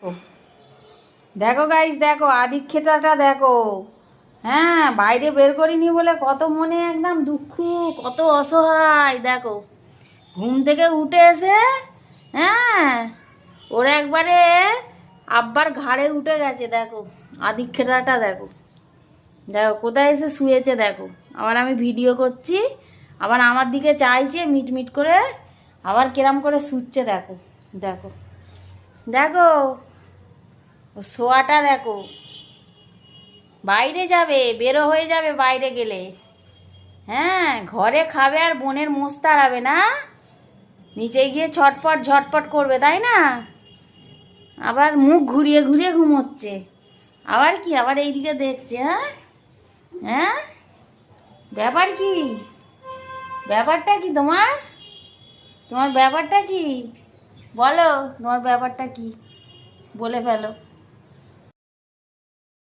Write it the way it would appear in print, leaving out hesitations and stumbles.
ও, দেখো গাইস, দেখো আদিক্ষেতাটা দেখো। হ্যাঁ, বাইরে বের করিনি বলে কত মনে একদম দুঃখ, কত অসহায়। দেখো ঘুম থেকে উঠে এসে, হ্যাঁ, ওর একবারে আব্বার ঘাড়ে উঠে গেছে। দেখো আদিক্ষেতাটা দেখো, দেখো কোথায় এসে শুয়েছে। দেখো আবার আমি ভিডিও করছি, আবার আমার দিকে চাইছে মিটমিট করে, আবার কেরাম করে শুচ্ছে। দেখো দেখো দেখো, ও শোয়াটা দেখো। বাইরে যাবে, বেরো হয়ে যাবে বাইরে গেলে। হ্যাঁ, ঘরে খাবে আর বোনের মোষ তাড়াবে না, নিচে গিয়ে ছটপট ঝটপট করবে, তাই না? আবার মুখ ঘুরিয়ে ঘুরিয়ে ঘুমোচ্ছে। আবার কি, আবার এইদিকে দেখছে। হ্যাঁ হ্যাঁ, ব্যাপার কি? ব্যাপারটা কি তোমার? তোমার ব্যাপারটা কি বলো? তোমার ব্যাপারটা কি বলে ফেলো।